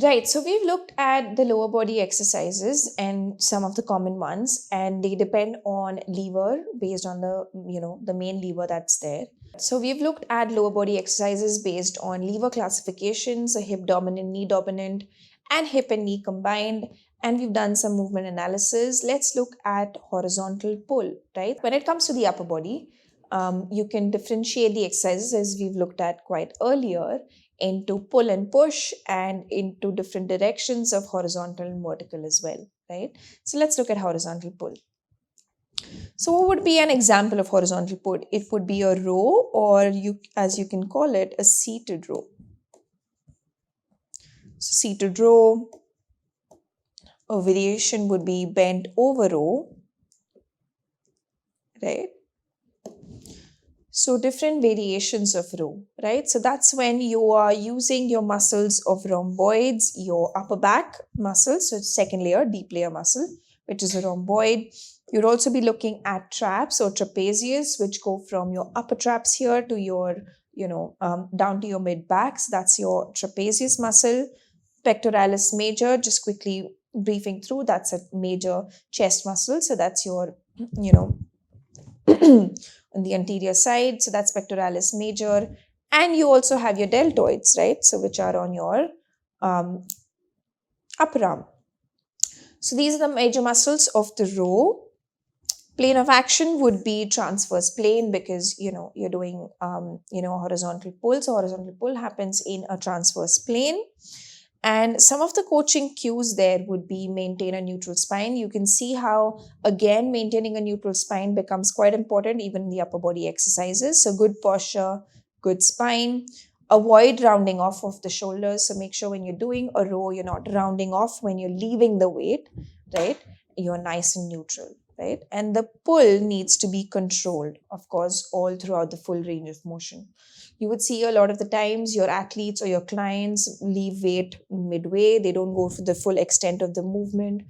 Right. So we've looked at the lower body exercises and some of the common ones, and they depend on lever based on the main lever that's there. So we've looked at lower body exercises based on lever classifications, a hip dominant, knee dominant, and hip and knee combined. And we've done some movement analysis. Let's look at horizontal pull, right? When it comes to the upper body, you can differentiate the exercises as we've looked at quite earlier into pull and push and into different directions of horizontal and vertical as well, right? So let's look at horizontal pull. So what would be an example of horizontal pull? It would be a row, or as you can call it, a seated row. So seated row, a variation would be bent over row, right? So different variations of row, right? So that's when you are using your muscles of rhomboids, your upper back muscles, so second layer, deep layer muscle, which is a rhomboid. You'd also be looking at traps or trapezius, which go from your upper traps here to your, down to your mid back. So that's your trapezius muscle. Pectoralis major, just quickly briefing through, that's a major chest muscle. So that's your, on the anterior side. So that's pectoralis major. And you also have your deltoids, right? So which are on your upper arm. So these are the major muscles of the row. Plane of action would be transverse plane because you're doing horizontal pull. So horizontal pull happens in a transverse plane. And some of the coaching cues there would be maintain a neutral spine. You can see how, again, maintaining a neutral spine becomes quite important even in the upper body exercises. So good posture, good spine. Avoid rounding off of the shoulders. So make sure when you're doing a row, you're not rounding off when you're leaving the weight, right? You're nice and neutral, right? And the pull needs to be controlled, of course, all throughout the full range of motion. You would see a lot of the times your athletes or your clients leave weight midway. They don't go for the full extent of the movement,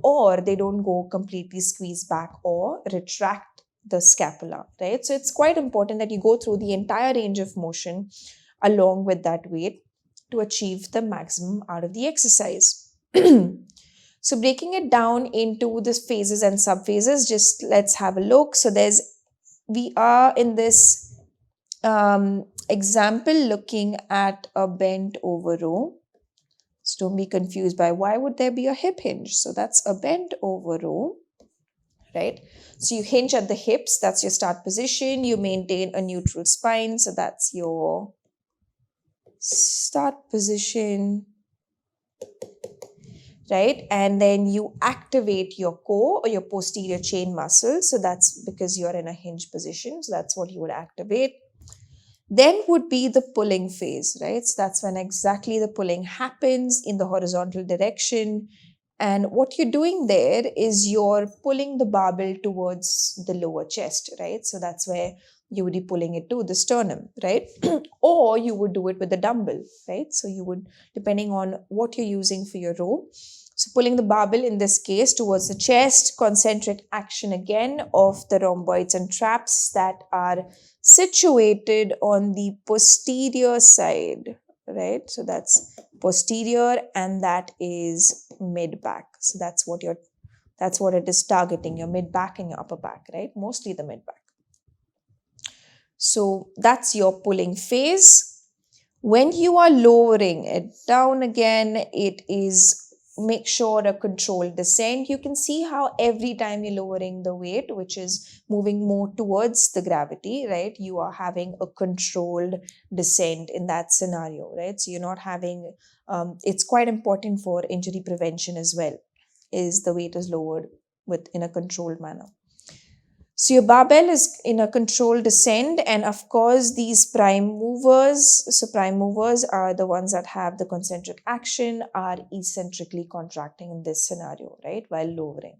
or they don't go completely squeeze back or retract the scapula, right? So it's quite important that you go through the entire range of motion along with that weight to achieve the maximum out of the exercise. So breaking it down into the phases and subphases, just let's have a look. So we are in this example looking at a bent over row. So don't be confused by why would there be a hip hinge. So that's a bent over row, right? So you hinge at the hips, that's your start position. You maintain a neutral spine, so that's your start position, right? And then you activate your core or your posterior chain muscle. So that's because you're in a hinge position. So that's what you would activate. Then would be the pulling phase, right? So that's when exactly the pulling happens in the horizontal direction. And what you're doing there is you're pulling the barbell towards the lower chest, right? So that's where you would be pulling it to the sternum, right? Or you would do it with the dumbbell, right? So you would, depending on what you're using for your row. So pulling the barbell in this case towards the chest, concentric action again of the rhomboids and traps that are situated on the posterior side, right? So that's posterior and that is mid back. So that's what it is targeting, your mid back and your upper back, right? Mostly the mid back. So that's your pulling phase. When you are lowering it down again, it is make sure a controlled descent. You can see how every time you're lowering the weight, which is moving more towards the gravity, right? You are having a controlled descent in that scenario, right? So you're not having, it's quite important for injury prevention as well, is the weight is lowered in a controlled manner. So your barbell is in a controlled descent, and of course these prime movers, so prime movers are the ones that have the concentric action, are eccentrically contracting in this scenario, right, while lowering.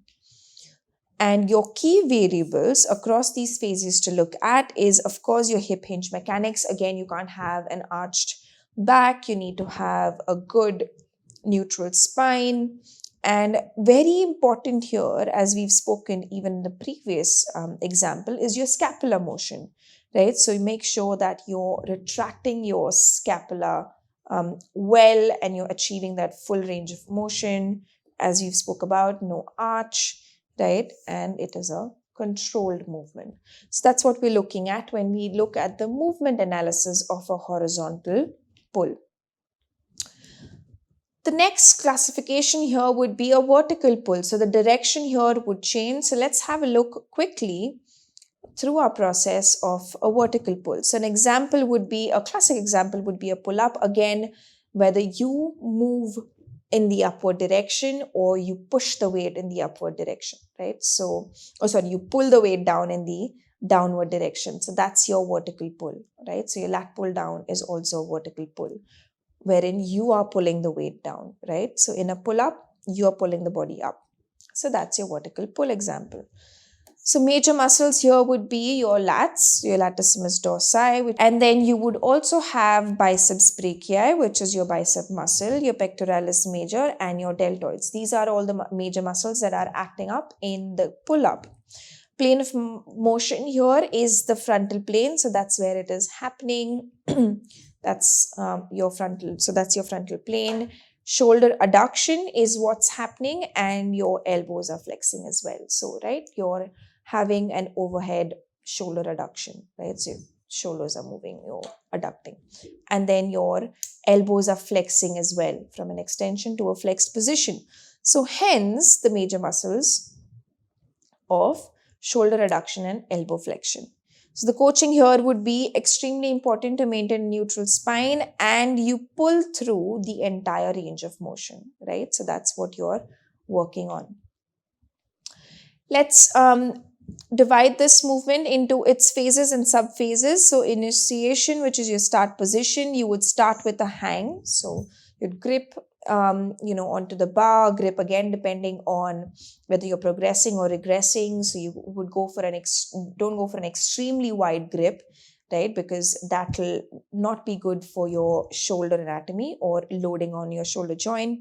And your key variables across these phases to look at is, of course, your hip hinge mechanics. Again, you can't have an arched back. You need to have a good neutral spine. And very important here, as we've spoken even in the previous example, is your scapular motion, right? So you make sure that you're retracting your scapula well, and you're achieving that full range of motion, as you've spoke about, no arch, right? And it is a controlled movement. So that's what we're looking at when we look at the movement analysis of a horizontal pull. The next classification here would be a vertical pull. So the direction here would change. So let's have a look quickly through our process of a vertical pull. So an example would be, a classic example would be a pull up. Again, whether you move in the upward direction or you push the weight in the upward direction, right? So, you pull the weight down in the downward direction. So that's your vertical pull, right? So your lat pull down is also a vertical pull, wherein you are pulling the weight down, right? So in a pull up, you are pulling the body up. So that's your vertical pull example. So major muscles here would be your lats, your latissimus dorsi, and then you would also have biceps brachii, which is your bicep muscle, your pectoralis major, and your deltoids. These are all the major muscles that are acting up in the pull-up. Plane of motion here is the frontal plane, so that's where it is happening. That's your frontal, so that's your frontal plane. Shoulder adduction is what's happening, and your elbows are flexing as well. So, right, you're having an overhead shoulder adduction, right? So your shoulders are moving, you're adducting. And then your elbows are flexing as well from an extension to a flexed position. So hence the major muscles of shoulder adduction and elbow flexion. So the coaching here would be extremely important to maintain a neutral spine, and you pull through the entire range of motion, right? So that's what you're working on. Let's divide this movement into its phases and sub-phases. So initiation, which is your start position, you would start with a hang. So you'd grip onto the bar, grip again depending on whether you're progressing or regressing. So you would go for don't go for an extremely wide grip, right? Because that will not be good for your shoulder anatomy or loading on your shoulder joint.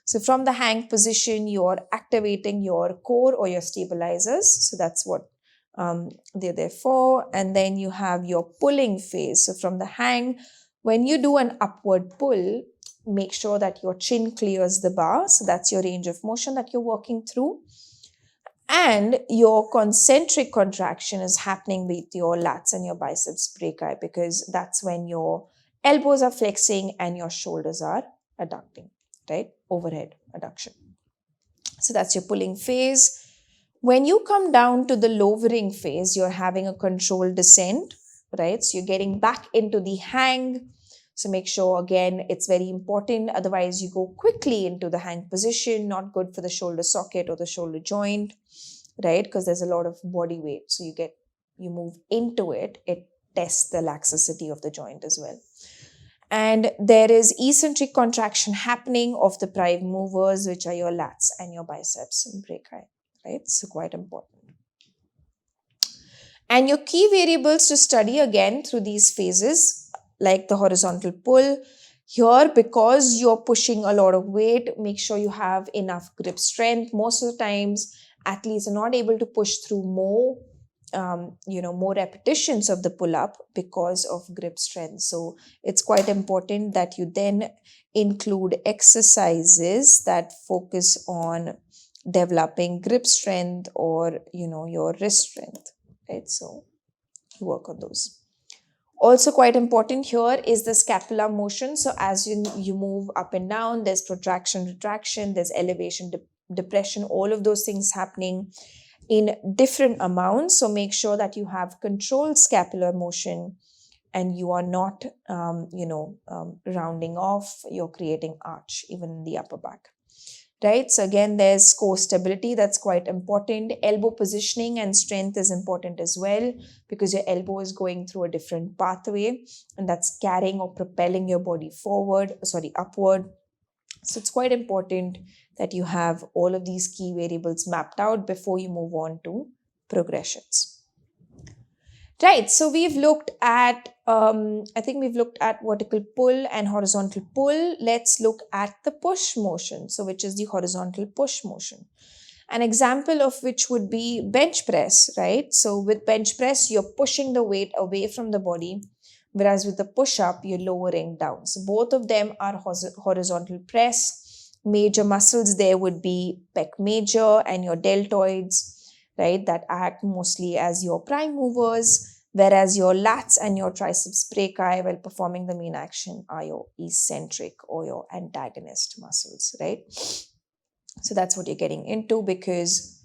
So from the hang position, you're activating your core or your stabilizers. So that's what they're there for. And then you have your pulling phase. So from the hang, when you do an upward pull, make sure that your chin clears the bar. So that's your range of motion that you're working through. And your concentric contraction is happening with your lats and your biceps brachii, because that's when your elbows are flexing and your shoulders are adducting, right? Overhead adduction. So that's your pulling phase. When you come down to the lowering phase, you're having a controlled descent, right? So you're getting back into the hang. So make sure, again, it's very important. Otherwise, you go quickly into the hang position, not good for the shoulder socket or the shoulder joint, right? Because there's a lot of body weight. So you move into it, it tests the laxity of the joint as well. And there is eccentric contraction happening of the prime movers, which are your lats and your biceps and brachii, right? So quite important. And your key variables to study again through these phases, like the horizontal pull. Here, because you're pushing a lot of weight, make sure you have enough grip strength. Most of the times, athletes are not able to push through more repetitions of the pull-up because of grip strength. So it's quite important that you then include exercises that focus on developing grip strength or, your wrist strength, right? So you work on those. Also quite important here is the scapular motion. So as you move up and down, there's protraction, retraction, there's elevation, depression, all of those things happening in different amounts. So make sure that you have controlled scapular motion and you are not, rounding off. You're creating arch even in the upper back, right? So again, there's core stability. That's quite important. Elbow positioning and strength is important as well, because your elbow is going through a different pathway and that's carrying or propelling your body upward. So it's quite important that you have all of these key variables mapped out before you move on to progressions. Right, so we've looked at, vertical pull and horizontal pull. Let's look at the push motion, so which is the horizontal push motion. An example of which would be bench press, right? So with bench press, you're pushing the weight away from the body Whereas with the push-up, you're lowering down. So both of them are horizontal press. Major muscles there would be pec major and your deltoids, right, that act mostly as your prime movers, whereas your lats and your triceps brachii, while performing the main action, are your eccentric or your antagonist muscles, right? So that's what you're getting into, because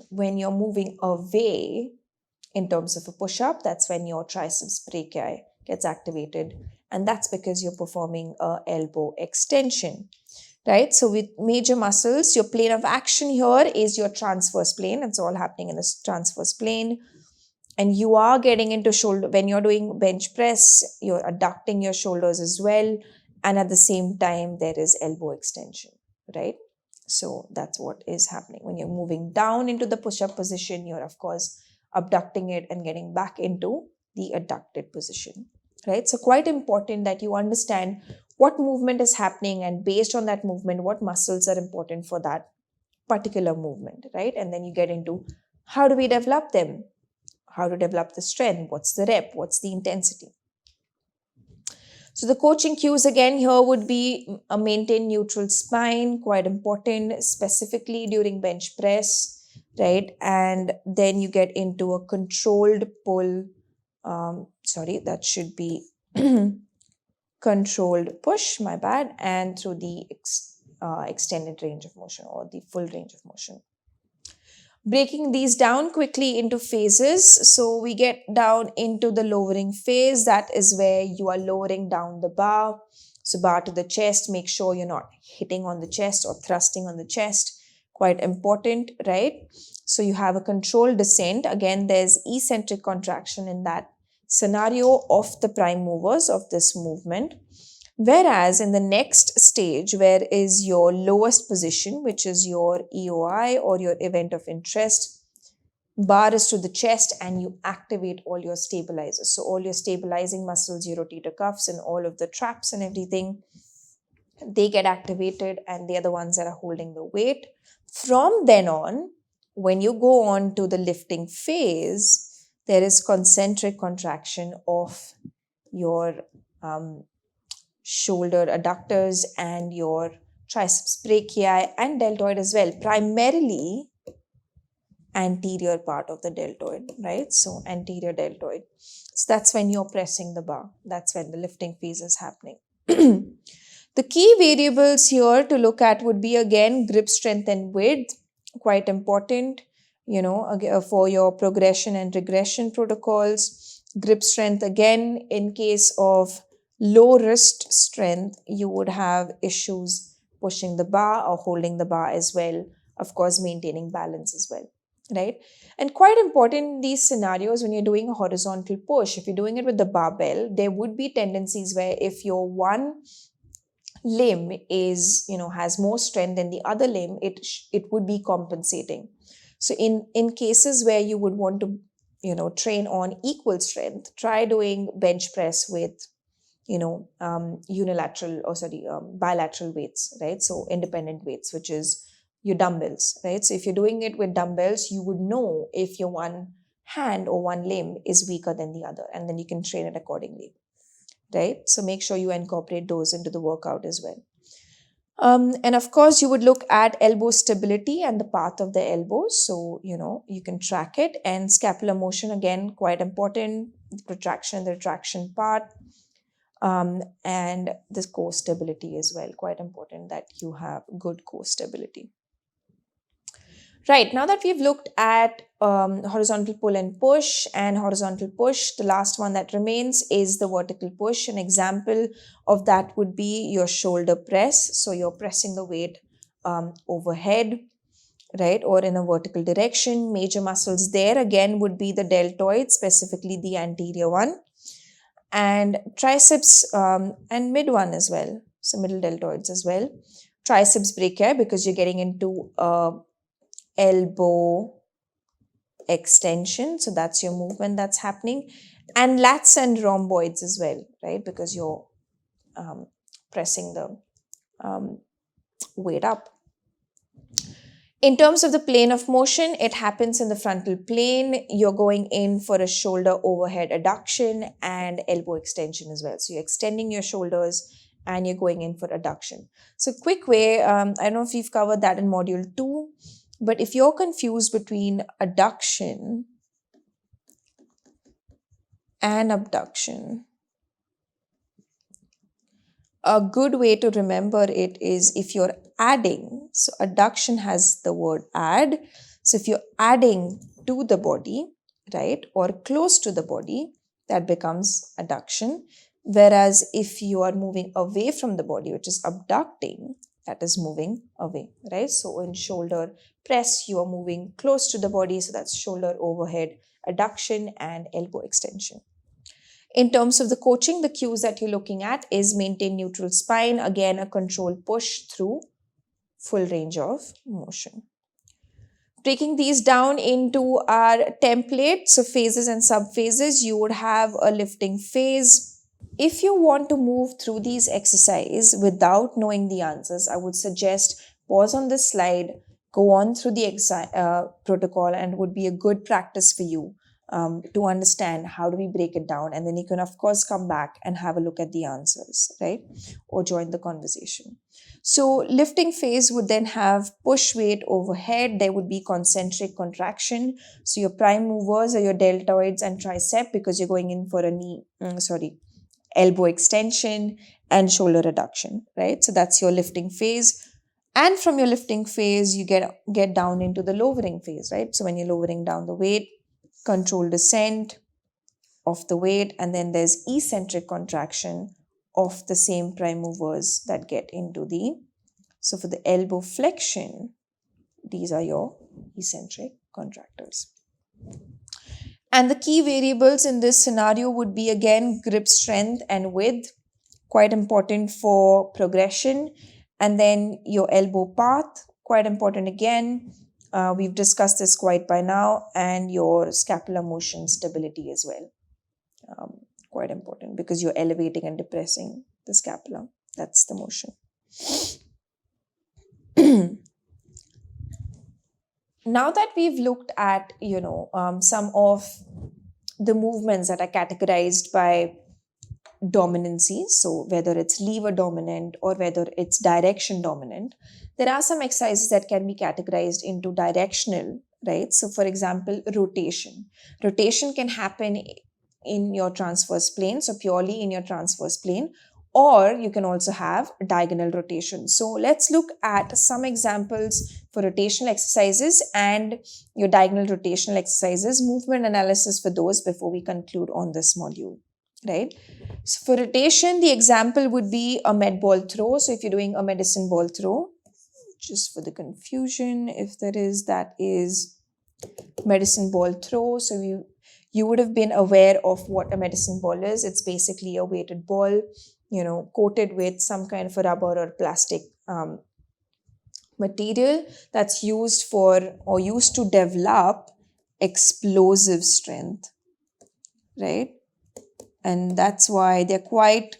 when you're moving away in terms of a push-up, that's when your triceps brachii gets activated, and that's because you're performing a elbow extension, right? So with major muscles, your plane of action here is your transverse plane. It's all happening in this transverse plane. And you are getting into shoulder. When you're doing bench press, you're adducting your shoulders as well, and at the same time there is elbow extension, right? So that's what is happening. When you're moving down into the push-up position, you're of course abducting it and getting back into the adducted position, right? So quite important that you understand what movement is happening, and based on that movement, what muscles are important for that particular movement, right? And then you get into how do we develop them, how to develop the strength, what's the rep, what's the intensity. So the coaching cues again here would be a maintain neutral spine, quite important, specifically during bench press, right? And then you get into a controlled pull. That should be controlled push, my bad, and through the extended range of motion or the full range of motion. Breaking these down quickly into phases. So we get down into the lowering phase. That is where you are lowering down the bar. So bar to the chest, make sure you're not hitting on the chest or thrusting on the chest. Quite important, right? So you have a controlled descent. Again, there's eccentric contraction in that scenario of the prime movers of this movement. Whereas in the next stage, where is your lowest position, which is your EOI or your event of interest, bar is to the chest and you activate all your stabilizers. So all your stabilizing muscles, your rotator cuffs and all of the traps and everything, they get activated, and they're the ones that are holding the weight. From then on, when you go on to the lifting phase, there is concentric contraction of your shoulder adductors and your triceps brachii and deltoid as well, primarily anterior part of the deltoid, right? So anterior deltoid. So that's when you're pressing the bar. That's when the lifting phase is happening. The key variables here to look at would be again grip strength and width, quite important, for your progression and regression protocols. Grip strength, again, in case of low wrist strength, you would have issues pushing the bar or holding the bar as well. Of course, maintaining balance as well, right? And quite important in these scenarios, when you're doing a horizontal push, if you're doing it with the barbell, there would be tendencies where if your one limb is, has more strength than the other limb, it would be compensating. So in cases where you would want to, train on equal strength, try doing bench press with bilateral weights, right? So independent weights, which is your dumbbells, right? So if you're doing it with dumbbells, you would know if your one hand or one limb is weaker than the other, and then you can train it accordingly, right? So make sure you incorporate those into the workout as well. And of course, you would look at elbow stability and the path of the elbows. So, you can track it. And scapular motion, again, quite important. The protraction and the retraction part. And this core stability as well. Quite important that you have good core stability. Right, now that we've looked at horizontal pull and push and horizontal push, the last one that remains is the vertical push. An example of that would be your shoulder press. So you're pressing the weight overhead, right, or in a vertical direction. Major muscles there again would be the deltoid, specifically the anterior one, and triceps and mid one as well. So middle deltoids as well. Triceps brachii, because you're getting into elbow extension, so that's your movement that's happening, and lats and rhomboids as well, right, because you're pressing the weight up. In terms of the plane of motion, it happens in the frontal plane. You're going in for a shoulder overhead adduction and elbow extension as well. So you're extending your shoulders and you're going in for adduction. So quick way, I don't know if we've covered that in module 2, but if you're confused between adduction and abduction, a good way to remember it is if you're adding, so adduction has the word add. So if you're adding to the body, right, or close to the body, that becomes adduction. Whereas if you are moving away from the body, which is abducting, that is moving away, right? So in shoulder press, you are moving close to the body, so that's shoulder overhead adduction and elbow extension. In terms of the coaching, the cues that you're looking at is maintain neutral spine, again a controlled push through full range of motion. Breaking these down into our template, so phases and subphases, you would have a lifting phase. If you want to move through these exercises without knowing the answers, I would suggest pause on this slide, go on through the protocol, and it would be a good practice for you to understand how do we break it down. And then you can, of course, come back and have a look at the answers, right? Or join the conversation. So lifting phase would then have push weight overhead. There would be concentric contraction. So your prime movers are your deltoids and tricep because you're going in for a elbow extension and shoulder reduction, right? So that's your lifting phase. And from your lifting phase, you get down into the lowering phase, right? So when you're lowering down the weight, controlled descent of the weight, and then there's eccentric contraction of the same prime movers that get into so for the elbow flexion, these are your eccentric contractors. And the key variables in this scenario would be again grip strength and width, quite important for progression. And then your elbow path, quite important again. We've discussed this quite by now, and your scapular motion stability as well. Quite important because you're elevating and depressing the scapula. That's the motion. Now that we've looked at, some of the movements that are categorized by dominancy, so whether it's lever dominant or whether it's direction dominant, there are some exercises that can be categorized into directional, right? So for example, rotation. Rotation can happen in your transverse plane, so purely in your transverse plane, or you can also have diagonal rotation. So let's look at some examples for rotational exercises and your diagonal rotational exercises, movement analysis for those before we conclude on this module, right? So for rotation, the example would be a med ball throw. So if you're doing a medicine ball throw, just for the confusion, if there is, that is medicine ball throw. So you would have been aware of what a medicine ball is. It's basically a weighted ball, coated with some kind of a rubber or plastic material that's used to develop explosive strength, right? And that's why they're quite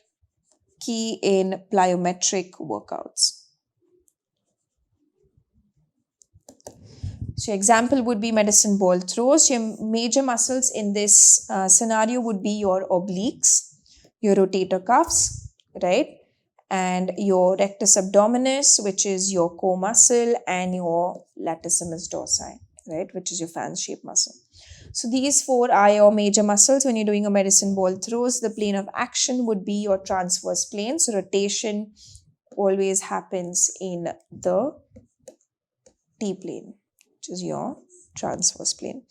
key in plyometric workouts. So your example would be medicine ball throws. Your major muscles in this scenario would be your obliques, your rotator cuffs, right? And your rectus abdominis, which is your core muscle, and your latissimus dorsi, right? Which is your fan-shaped muscle. So these four are your major muscles when you're doing a medicine ball throws. The plane of action would be your transverse plane. So rotation always happens in the T-plane, which is your transverse plane.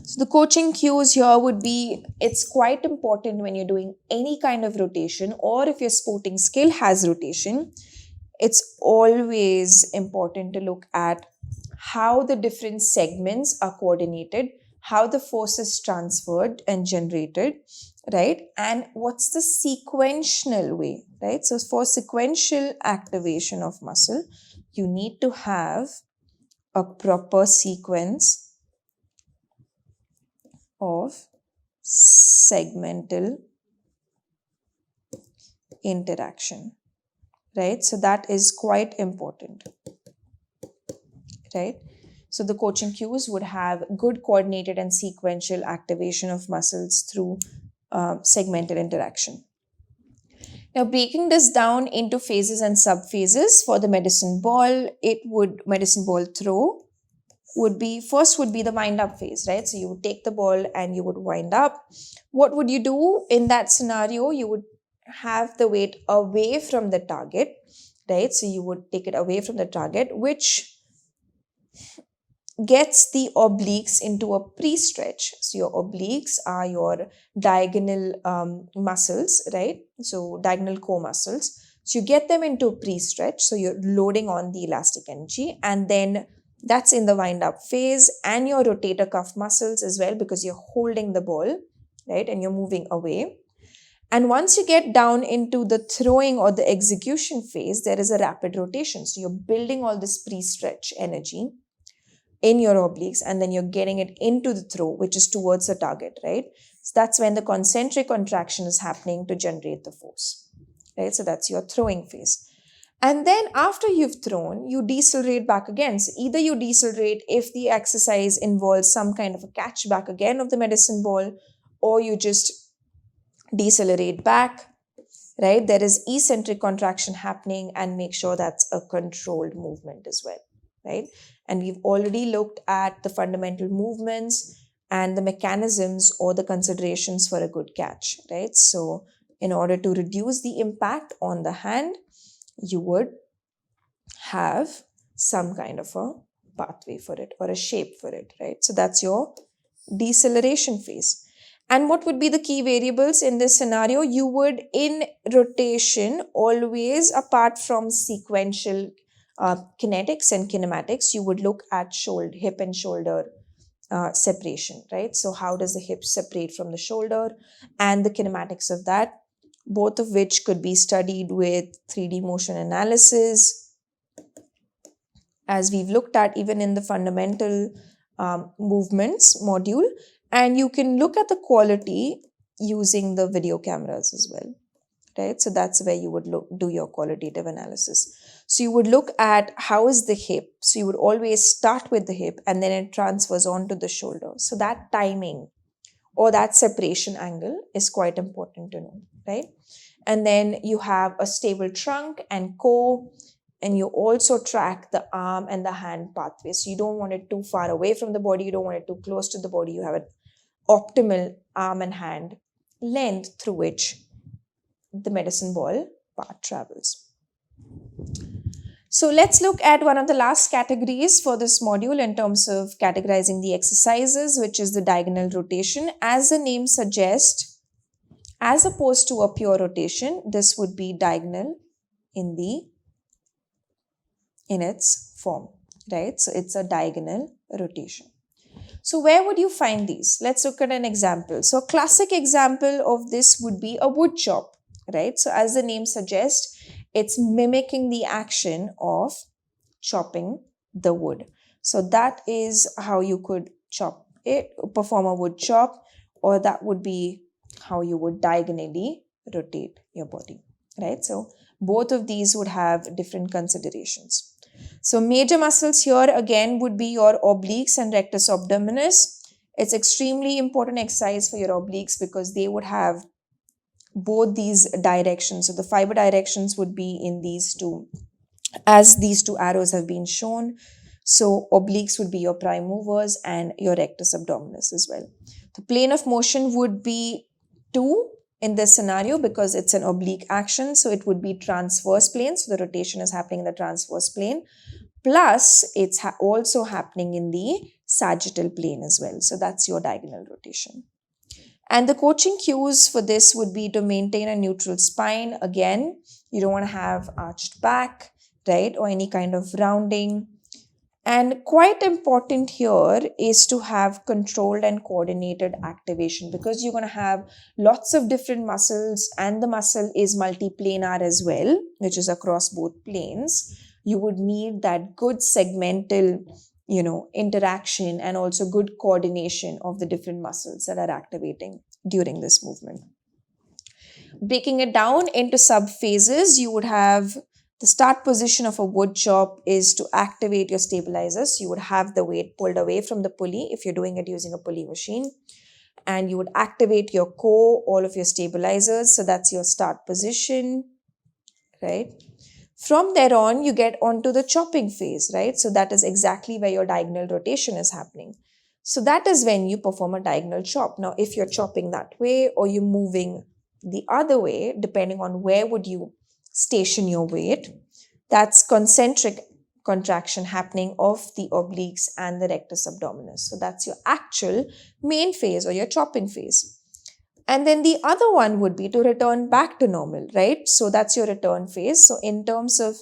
So the coaching cues here would be, it's quite important when you're doing any kind of rotation, or if your sporting skill has rotation, it's always important to look at how the different segments are coordinated, how the force is transferred and generated, right? And what's the sequential way, right? So for sequential activation of muscle, you need to have a proper sequence of segmental interaction, right? So that is quite important. right? So the coaching cues would have good coordinated and sequential activation of muscles through segmental interaction. Now, breaking this down into phases and subphases for the medicine ball throw would be the wind up phase, right? So you would take the ball and you would wind up. What would you do in that scenario? You would have the weight away from the target, right? So you would take it away from the target, which gets the obliques into a pre-stretch. So your obliques are your diagonal muscles, right? So diagonal core muscles. So you get them into a pre-stretch. So you're loading on the elastic energy, and then that's in the wind-up phase, and your rotator cuff muscles as well, because you're holding the ball, right? And you're moving away. And once you get down into the throwing or the execution phase, there is a rapid rotation. So you're building all this pre-stretch energy in your obliques, and then you're getting it into the throw, which is towards the target, right? So that's when the concentric contraction is happening to generate the force, right? So that's your throwing phase. And then after you've thrown, you decelerate back again. So either you decelerate if the exercise involves some kind of a catch back again of the medicine ball, or you just decelerate back, right? There is eccentric contraction happening, and make sure that's a controlled movement as well, right? And we've already looked at the fundamental movements and the mechanisms or the considerations for a good catch, right? So in order to reduce the impact on the hand, you would have some kind of a pathway for it or a shape for it, right? So that's your deceleration phase. And what would be the key variables in this scenario? You would, in rotation, always, apart from sequential kinetics and kinematics, you would look at hip and shoulder separation, right? So how does the hip separate from the shoulder, and the kinematics of that, both of which could be studied with 3D motion analysis, as we've looked at even in the fundamental movements module. And you can look at the quality using the video cameras as well, right? So that's where you would do your qualitative analysis. So you would look at how is the hip. So you would always start with the hip, and then it transfers onto the shoulder. So that timing or that separation angle is quite important to know, right? And then you have a stable trunk and core, and you also track the arm and the hand pathway. So you don't want it too far away from the body, you don't want it too close to the body. You have an optimal arm and hand length through which the medicine ball part travels. So let's look at one of the last categories for this module in terms of categorizing the exercises, which is the diagonal rotation. As the name suggests, as opposed to a pure rotation, this would be diagonal in its form, right? So it's a diagonal rotation. So where would you find these? Let's look at an example. So a classic example of this would be a wood chop, right? So as the name suggests, it's mimicking the action of chopping the wood. So that is how you could perform a wood chop, or that would be how you would diagonally rotate your body, right? So both of these would have different considerations. So major muscles here again would be your obliques and rectus abdominis. It's extremely important exercise for your obliques because they would have both these directions. So the fiber directions would be in these two, as these two arrows have been shown. So obliques would be your prime movers and your rectus abdominis as well. The plane of motion would be 2 in this scenario because it's an oblique action. So it would be transverse plane. So the rotation is happening in the transverse plane. Plus, it's also happening in the sagittal plane as well. So that's your diagonal rotation. And the coaching cues for this would be to maintain a neutral spine. Again, you don't want to have arched back, right? Or any kind of rounding. And quite important here is to have controlled and coordinated activation, because you're going to have lots of different muscles, and the muscle is multiplanar as well, which is across both planes. You would need that good segmental, interaction, and also good coordination of the different muscles that are activating during this movement. Breaking it down into sub phases, you would have The start position of a wood chop is to activate your stabilizers. You would have the weight pulled away from the pulley if you're doing it using a pulley machine. And you would activate your core, all of your stabilizers. So that's your start position, right? From there on, you get onto the chopping phase, right? So that is exactly where your diagonal rotation is happening. So that is when you perform a diagonal chop. Now, if you're chopping that way or you're moving the other way, depending on where would you station your weight, that's concentric contraction happening of the obliques and the rectus abdominis. So that's your actual main phase or your chopping phase. And then the other one would be to return back to normal, right? So that's your return phase. So in terms of,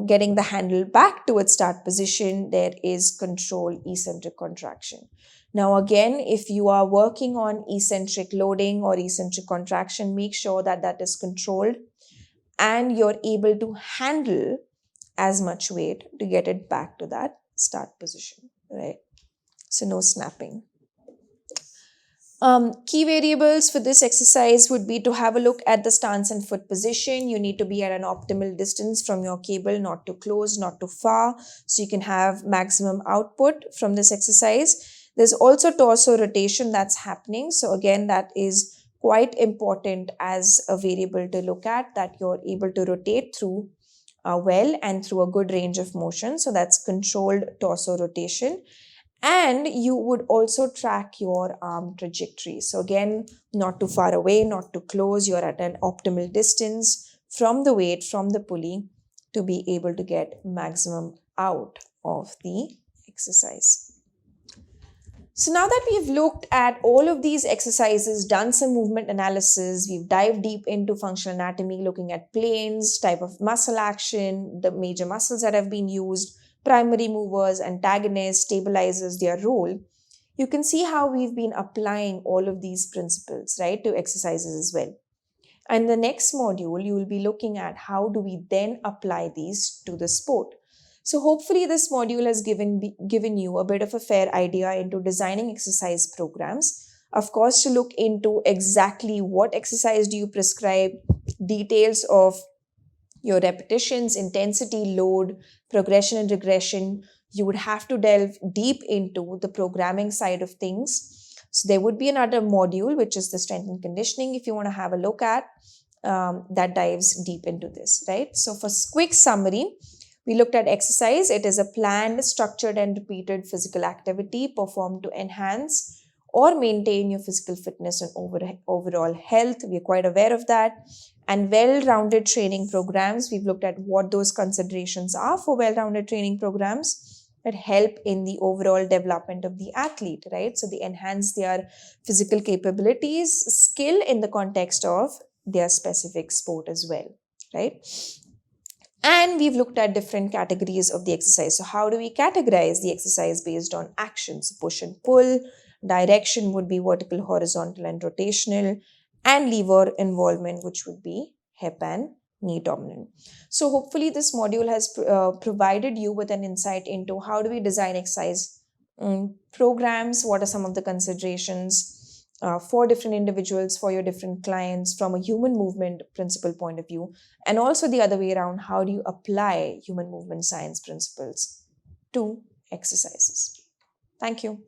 getting the handle back to its start position, there is controlled eccentric contraction. Now, again, if you are working on eccentric loading or eccentric contraction, make sure that that is controlled and you're able to handle as much weight to get it back to that start position, right? So no snapping. Key variables for this exercise would be to have a look at the stance and foot position. You need to be at an optimal distance from your cable, not too close, not too far, so you can have maximum output from this exercise. There's also torso rotation that's happening. So again, that is quite important as a variable to look at, that you're able to rotate through well and through a good range of motion. So that's controlled torso rotation. And you would also track your arm trajectory. So again, not too far away, not too close. You're at an optimal distance from the weight, from the pulley, to be able to get maximum out of the exercise. So now that we've looked at all of these exercises, done some movement analysis, we've dived deep into functional anatomy, looking at planes, type of muscle action, the major muscles that have been used, primary movers, antagonists, stabilizers, their role, you can see how we've been applying all of these principles, right, to exercises as well. And the next module, you will be looking at how do we then apply these to the sport. So hopefully this module has given you a bit of a fair idea into designing exercise programs. Of course, to look into exactly what exercise do you prescribe, details of your repetitions, intensity, load, progression and regression, you would have to delve deep into the programming side of things. So there would be another module, which is the strength and conditioning, if you want to have a look at, that dives deep into this, right? So for quick summary, we looked at exercise. It is a planned, structured and repeated physical activity performed to enhance or maintain your physical fitness and overall health. We are quite aware of that. And well-rounded training programs, we've looked at what those considerations are for well-rounded training programs that help in the overall development of the athlete, right? So they enhance their physical capabilities, skill in the context of their specific sport as well, right? And we've looked at different categories of the exercise. So how do we categorize the exercise based on actions? Push and pull, direction would be vertical, horizontal, and rotational, and lever involvement, which would be hip and knee dominant. So hopefully this module has provided you with an insight into how do we design exercise programs, what are some of the considerations for different individuals, for your different clients from a human movement principle point of view, and also the other way around, how do you apply human movement science principles to exercises. Thank you.